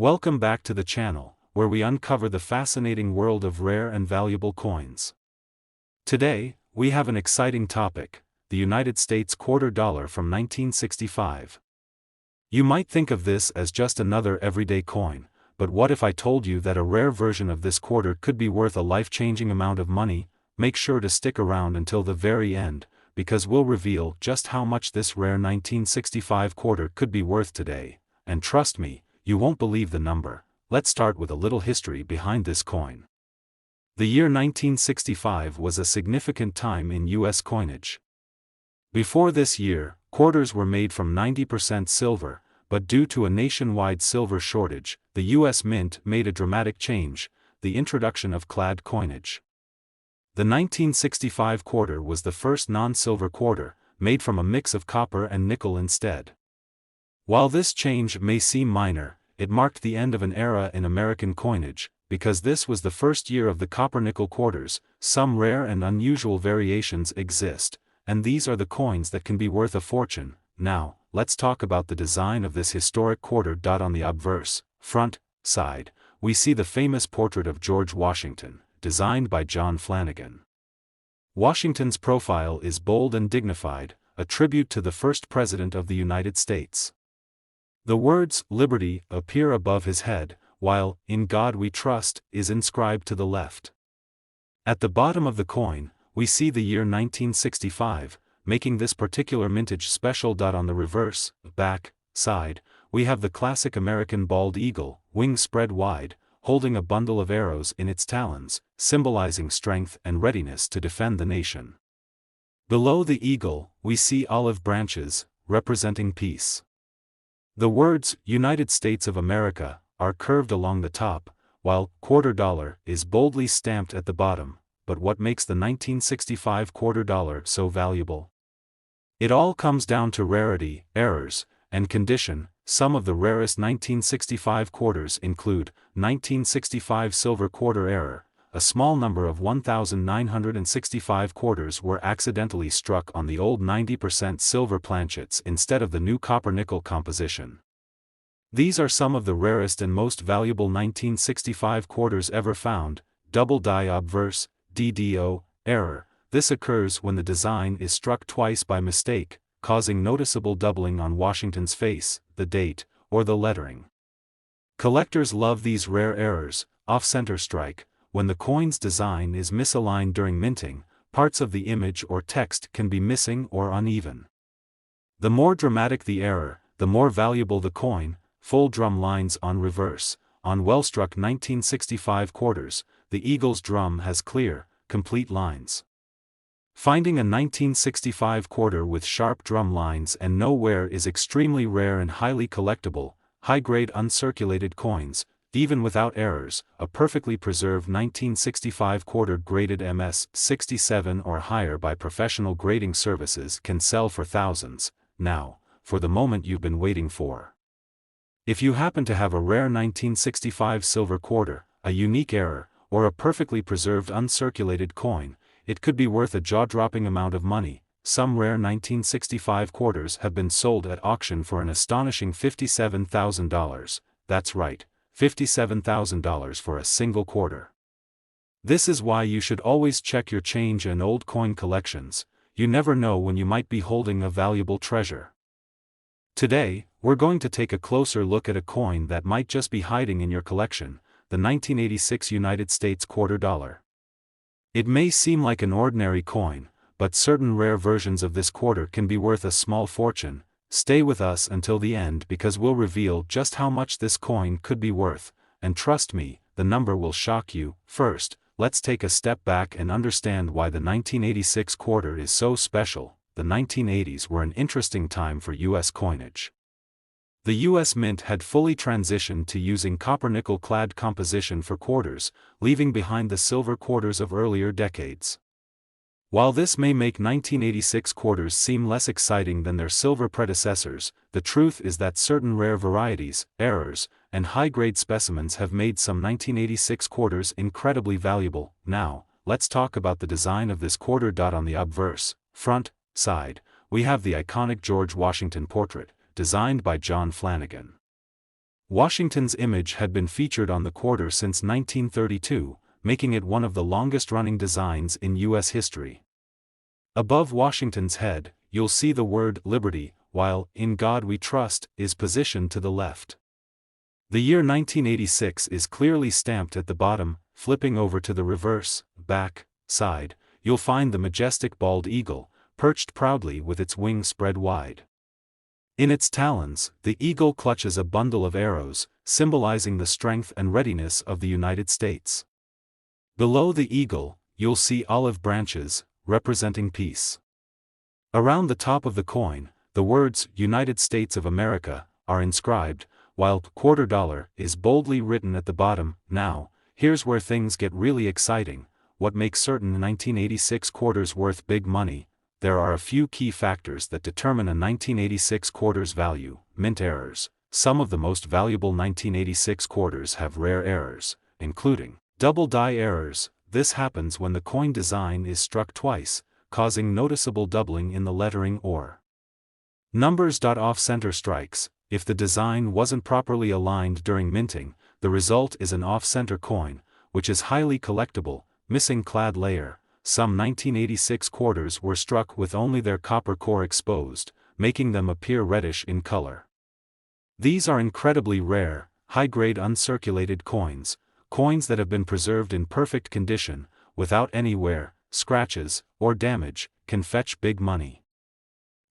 Welcome back to the channel, where we uncover the fascinating world of rare and valuable coins. Today, we have an exciting topic: the United States quarter dollar from 1965. You might think of this as just another everyday coin, but what if I told you that a rare version of this quarter could be worth a life-changing amount of money? Make sure to stick around until the very end, because we'll reveal just how much this rare 1965 quarter could be worth today. And trust me, you won't believe the number. Let's start with a little history behind this coin. The year 1965 was a significant time in U.S. coinage. Before this year, quarters were made from 90% silver, but due to a nationwide silver shortage, the U.S. Mint made a dramatic change: the introduction of clad coinage. The 1965 quarter was the first non-silver quarter, made from a mix of copper and nickel instead. While this change may seem minor, it marked the end of an era in American coinage, because this was the first year of the copper-nickel quarters. Some rare and unusual variations exist, and these are the coins that can be worth a fortune. Now, let's talk about the design of this historic quarter. On the obverse, front, side, we see the famous portrait of George Washington, designed by John Flanagan. Washington's profile is bold and dignified, a tribute to the first president of the United States. The words "Liberty" appear above his head, while "In God We Trust" is inscribed to the left. At the bottom of the coin, we see the year 1965, making this particular mintage special. On the reverse, back, side, we have the classic American bald eagle, wings spread wide, holding a bundle of arrows in its talons, symbolizing strength and readiness to defend the nation. Below the eagle, we see olive branches, representing peace. The words "United States of America" are curved along the top, while "quarter dollar" is boldly stamped at the bottom. But what makes the 1965 quarter dollar so valuable? It all comes down to rarity, errors, and condition. Some of the rarest 1965 quarters include 1965 silver quarter error. A small number of 1,965 quarters were accidentally struck on the old 90% silver planchets instead of the new copper-nickel composition. These are some of the rarest and most valuable 1965 quarters ever found. Double die obverse, DDO, error. This occurs when the design is struck twice by mistake, causing noticeable doubling on Washington's face, the date, or the lettering. Collectors love these rare errors. Off-center strike. When the coin's design is misaligned during minting, parts of the image or text can be missing or uneven. The more dramatic the error, the more valuable the coin. Full drum lines on reverse. On well-struck 1965 quarters, the eagle's drum has clear, complete lines. Finding a 1965 quarter with sharp drum lines and no wear is extremely rare and highly collectible. High-grade uncirculated coins, even without errors. A perfectly preserved 1965 quarter graded MS-67 or higher by professional grading services can sell for thousands. Now, for the moment you've been waiting for. If you happen to have a rare 1965 silver quarter, a unique error, or a perfectly preserved uncirculated coin, it could be worth a jaw-dropping amount of money. Some rare 1965 quarters have been sold at auction for an astonishing $57,000. That's right, $57,000 for a single quarter. This is why you should always check your change and old coin collections. You never know when you might be holding a valuable treasure. Today, we're going to take a closer look at a coin that might just be hiding in your collection: the 1986 United States quarter dollar. It may seem like an ordinary coin, but certain rare versions of this quarter can be worth a small fortune. Stay with us until the end because we'll reveal just how much this coin could be worth, and trust me, the number will shock you. First, let's take a step back and understand why the 1986 quarter is so special. The 1980s were an interesting time for U.S. coinage. The U.S. Mint had fully transitioned to using copper-nickel clad composition for quarters, leaving behind the silver quarters of earlier decades. While this may make 1986 quarters seem less exciting than their silver predecessors, the truth is that certain rare varieties, errors, and high-grade specimens have made some 1986 quarters incredibly valuable. Now, let's talk about the design of this quarter. On the obverse, front, side, we have the iconic George Washington portrait, designed by John Flanagan. Washington's image had been featured on the quarter since 1932, making it one of the longest-running designs in U.S. history. Above Washington's head, you'll see the word Liberty, while In God We Trust is positioned to the left. The year 1986 is clearly stamped at the bottom. Flipping over to the reverse, back, side, you'll find the majestic bald eagle, perched proudly with its wings spread wide. In its talons, the eagle clutches a bundle of arrows, symbolizing the strength and readiness of the United States. Below the eagle, you'll see olive branches, representing peace. Around the top of the coin, the words United States of America are inscribed, while quarter dollar is boldly written at the bottom. Now, here's where things get really exciting. What makes certain 1986 quarters worth big money? There are a few key factors that determine a 1986 quarter's value. Mint errors. Some of the most valuable 1986 quarters have rare errors, including double die errors. This happens when the coin design is struck twice, causing noticeable doubling in the lettering, or numbers. Off-center strikes. If the design wasn't properly aligned during minting, the result is an off-center coin, which is highly collectible. Missing clad layer. Some 1986 quarters were struck with only their copper core exposed, making them appear reddish in color. These are incredibly rare, high-grade uncirculated coins, coins that have been preserved in perfect condition, without any wear, scratches, or damage, can fetch big money.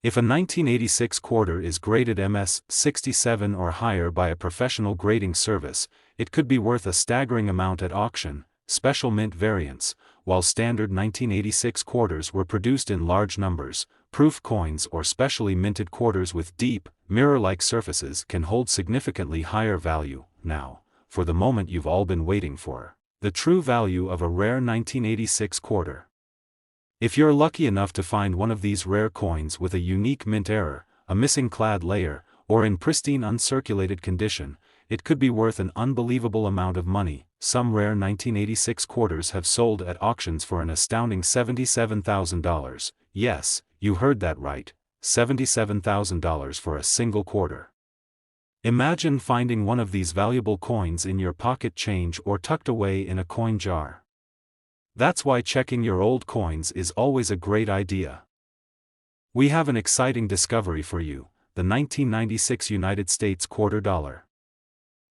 If a 1986 quarter is graded MS-67 or higher by a professional grading service, it could be worth a staggering amount at auction. Special mint variants. While standard 1986 quarters were produced in large numbers, proof coins or specially minted quarters with deep, mirror-like surfaces can hold significantly higher value. Now, for the moment you've all been waiting for: the true value of a rare 1986 quarter. If you're lucky enough to find one of these rare coins with a unique mint error, a missing clad layer, or in pristine uncirculated condition, it could be worth an unbelievable amount of money. Some rare 1986 quarters have sold at auctions for an astounding $77,000. Yes, you heard that right, $77,000 for a single quarter. Imagine finding one of these valuable coins in your pocket change or tucked away in a coin jar. That's why checking your old coins is always a great idea. We have an exciting discovery for you: the 1996 United States quarter dollar.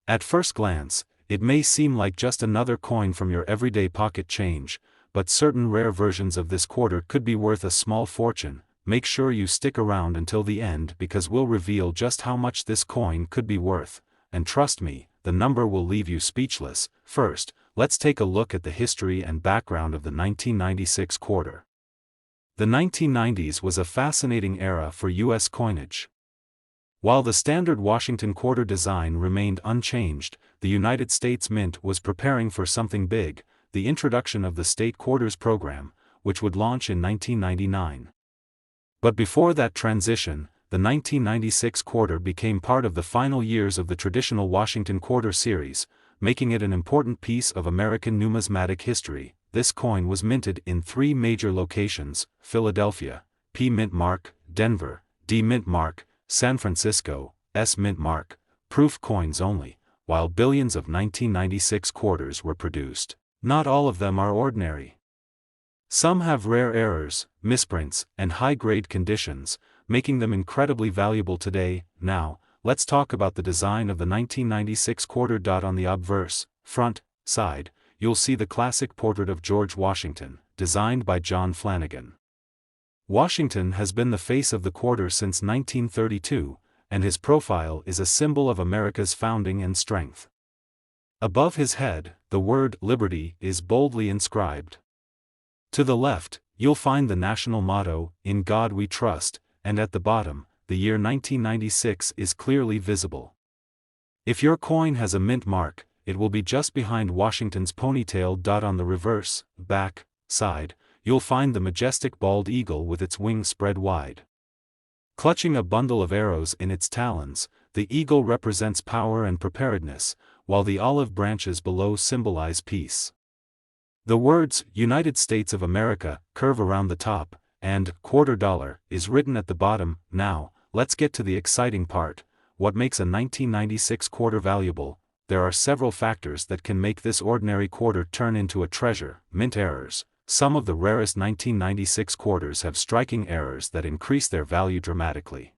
At first glance, it may seem like just another coin from your everyday pocket change, but certain rare versions of this quarter could be worth a small fortune. Make sure you stick around until the end, because we'll reveal just how much this coin could be worth, and trust me, the number will leave you speechless. First, let's take a look at the history and background of the 1996 quarter. The 1990s was a fascinating era for U.S. coinage. While the standard Washington quarter design remained unchanged, the United States Mint was preparing for something big: the introduction of the State Quarters program, which would launch in 1999. But before that transition, the 1996 quarter became part of the final years of the traditional Washington quarter series, making it an important piece of American numismatic history. This coin was minted in 3 major locations: Philadelphia, P mint mark; Denver, D mint mark; San Francisco, S mint mark. Proof coins only. While billions of 1996 quarters were produced, not all of them are ordinary. Some have rare errors, misprints, and high-grade conditions, making them incredibly valuable today. Now, let's talk about the design of the 1996 quarter. On the obverse, front, side, you'll see the classic portrait of George Washington, designed by John Flanagan. Washington has been the face of the quarter since 1932, and his profile is a symbol of America's founding and strength. Above his head, the word Liberty is boldly inscribed. To the left, you'll find the national motto, In God We Trust, and at the bottom, the year 1996 is clearly visible. If your coin has a mint mark, it will be just behind Washington's ponytail. On the reverse, back, side, you'll find the majestic bald eagle with its wings spread wide. Clutching a bundle of arrows in its talons, the eagle represents power and preparedness, while the olive branches below symbolize peace. The words United States of America curve around the top, and quarter dollar is written at the bottom. Now, let's get to the exciting part. what makes a 1996 quarter valuable? There are several factors that can make this ordinary quarter turn into a treasure. Mint errors. Some of the rarest 1996 quarters have striking errors that increase their value dramatically.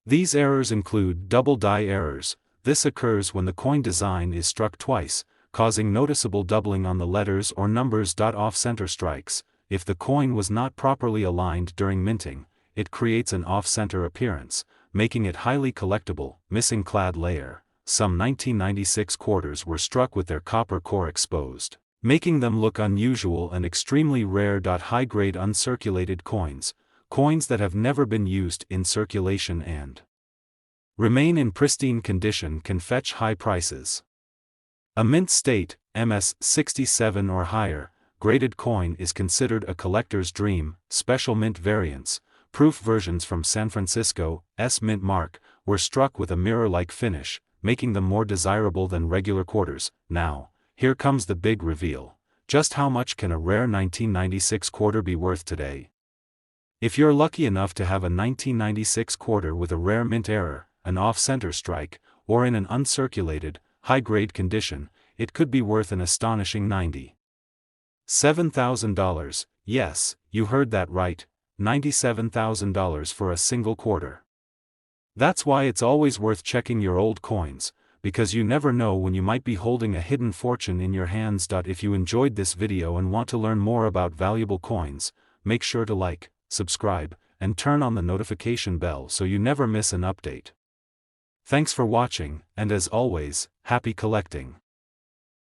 These errors include double die errors. This occurs when the coin design is struck twice, causing noticeable doubling on the letters or numbers. Off-center strikes. If the coin was not properly aligned during minting, it creates an off-center appearance, making it highly collectible. Missing clad layer. Some 1996 quarters were struck with their copper core exposed, making them look unusual and extremely rare. High-grade uncirculated coins. Coins that have never been used in circulation and remain in pristine condition can fetch high prices. A mint state, MS-67 or higher, graded coin is considered a collector's dream. Special mint variants, proof versions from San Francisco's mint mark, were struck with a mirror-like finish, making them more desirable than regular quarters. Now, here comes the big reveal. Just how much can a rare 1996 quarter be worth today? If you're lucky enough to have a 1996 quarter with a rare mint error, an off-center strike, or in an uncirculated, high-grade condition, it could be worth an astonishing $97,000. Yes, you heard that right, $97,000 for a single quarter. That's why it's always worth checking your old coins, because you never know when you might be holding a hidden fortune in your hands. If you enjoyed this video and want to learn more about valuable coins, make sure to like, subscribe, and turn on the notification bell so you never miss an update. Thanks for watching, and as always, happy collecting.